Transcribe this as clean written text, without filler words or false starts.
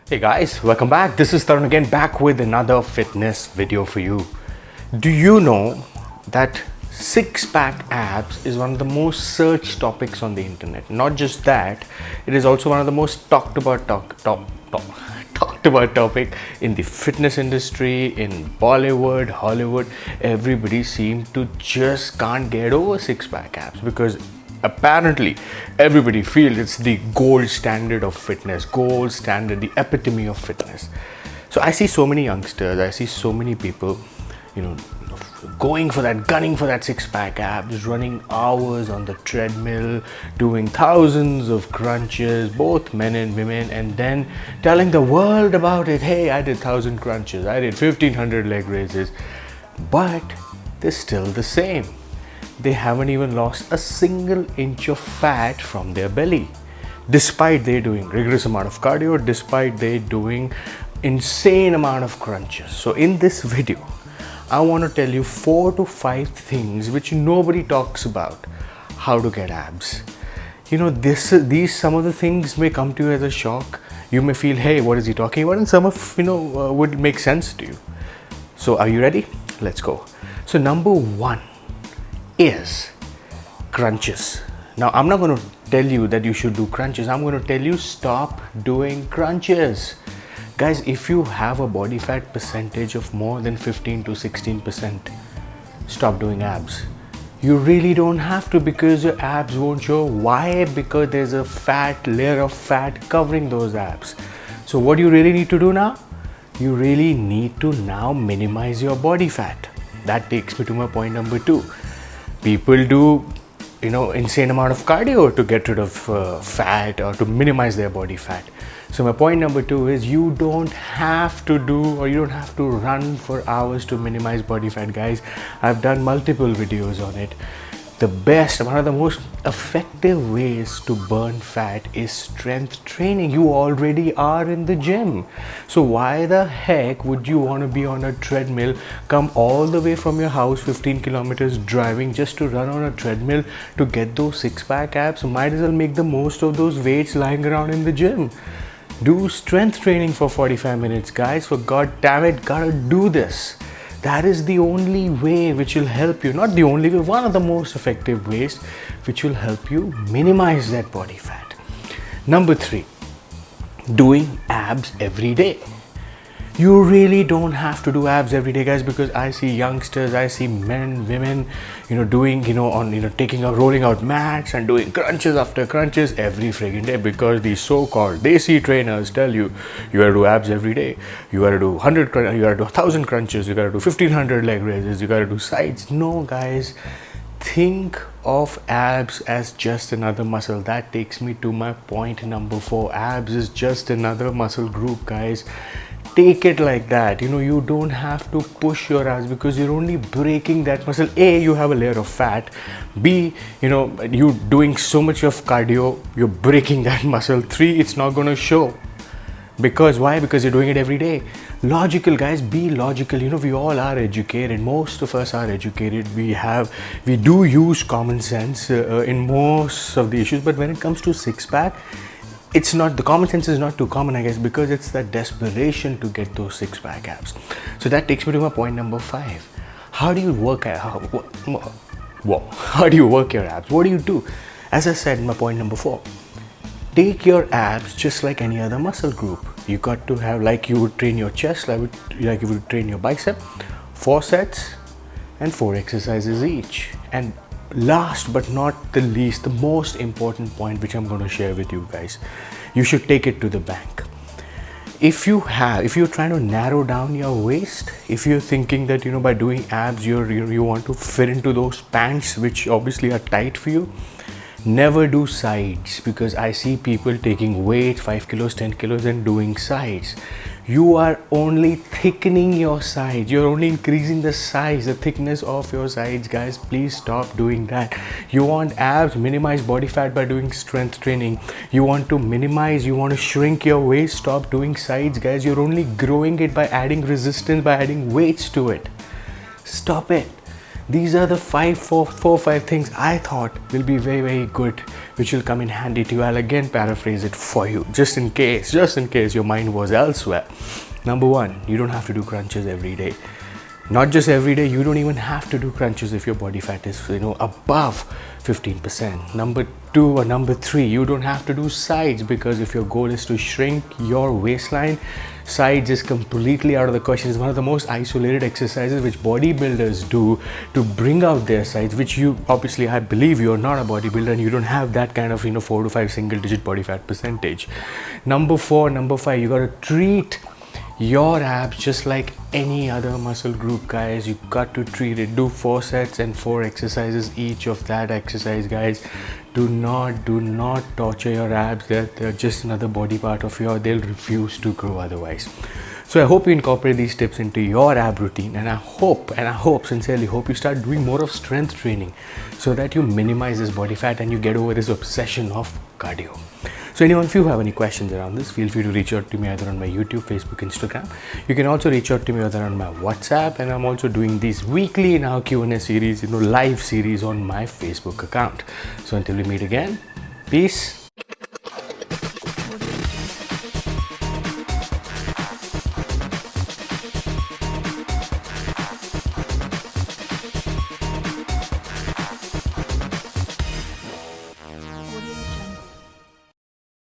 Hey guys, welcome back. This is Tarun again, back with another fitness video for you. Do you know that six-pack abs is one of the most searched topics on the internet? Not just that, it is also one of the most talked about topic in the fitness industry, in Bollywood, Hollywood. Everybody seems to just can't get over six-pack abs because apparently everybody feels it's the gold standard of fitness, gold standard, the epitome of fitness. So I see so many youngsters, I see so many people, going for that, gunning for that six-pack abs, running hours on the treadmill, doing thousands of crunches, both men and women, and then telling the world about it. Hey, I did 1,000 crunches, I did 1,500 leg raises, but they're still the same. They haven't even lost a single inch of fat from their belly, despite they doing rigorous amount of cardio, despite they doing insane amount of crunches. So in this video, I want to tell you 4 to 5 things which nobody talks about how to get abs. These some of the things may come to you as a shock. You may feel, hey, what is he talking about? And some of would make sense to you. So are you ready? Let's go. So number 1 is crunches. Now I'm not going to tell you that you should do crunches. I'm going to tell you stop doing crunches. Guys, if you have a body fat percentage of more than 15 to 16%, stop doing abs. You really don't have to, because your abs won't show. Why? Because there's a layer of fat covering those abs. So what do you really need to do now? You really need to now minimize your body fat. That takes me to my point number 2. People do insane amount of cardio to get rid of fat or to minimize their body fat. So my point number 2 is you don't have to run for hours to minimize body fat, guys. I've done multiple videos on it. One of the most effective ways to burn fat is strength training. You already are in the gym. So why the heck would you want to be on a treadmill, come all the way from your house 15 kilometers driving just to run on a treadmill to get those six-pack abs? Might as well make the most of those weights lying around in the gym. Do strength training for 45 minutes, guys. For God damn it, gotta do this. That is the only way which will help you, not the only way, one of the most effective ways which will help you minimize that body fat. Number 3, doing abs every day. You really don't have to do abs every day, guys, because I see youngsters, I see men, women, rolling out mats and doing crunches after crunches every friggin' day, because these so-called desi trainers tell you gotta do abs every day. You gotta do 1,000 crunches, you gotta do 1,500 leg raises, you gotta do sides. No, guys, think of abs as just another muscle. That takes me to my point number 4. Abs is just another muscle group, guys. Take it like that. You don't have to push your abs, because you're only breaking that muscle. A, you have a layer of fat. B, you doing so much of cardio, you're breaking that muscle. 3, it's not going to show. Because why? Because you're doing it every day. Logical, guys, be logical. We all are educated. Most of us are educated. We do use common sense in most of the issues. But when it comes to six-pack, the common sense is not too common, I guess, because it's that desperation to get those six-pack abs. So that takes me to my point number 5. How do you work your abs? What do you do? As I said in my point number 4, take your abs just like any other muscle group. You got to have, like you would train your chest, like you would train your bicep, 4 sets and 4 exercises each. And last but not the least, the most important point which I'm going to share with you guys, you should take it to the bank. If you're trying to narrow down your waist, if you're thinking that by doing abs you want to fit into those pants which obviously are tight for you, never do sides, because I see people taking weights, 5 kilos, 10 kilos and doing sides. You are only thickening your sides. You're only increasing the size, the thickness of your sides, guys. Please stop doing that. You want abs, minimize body fat by doing strength training. You want to shrink your waist, stop doing sides, guys. You're only growing it by adding resistance, by adding weights to it. Stop it. These are the four or five things I thought will be very, very good, which will come in handy to you. I'll again paraphrase it for you, just in case your mind was elsewhere. Number one, you don't have to do crunches every day. Not just every day, you don't even have to do crunches if your body fat is, above 15%. Number two or number three, you don't have to do sides, because if your goal is to shrink your waistline, sides is completely out of the question. It's one of the most isolated exercises which bodybuilders do to bring out their sides, which you obviously, I believe you're not a bodybuilder and you don't have that kind of 4 to 5 single digit body fat percentage. Number five, you got to treat your abs just like any other muscle group, guys. You got to treat it. Do 4 sets and 4 exercises each of that exercise, guys. Do not torture your abs. They're just another body part of yours. They'll refuse to grow otherwise. So I hope you incorporate these tips into your ab routine, and I sincerely hope you start doing more of strength training so that you minimize this body fat and you get over this obsession of cardio. So anyone, if you have any questions around this, feel free to reach out to me either on my YouTube, Facebook, Instagram. You can also reach out to me either on my WhatsApp, and I'm also doing these weekly now Q&A series, live series on my Facebook account. So until we meet again, peace.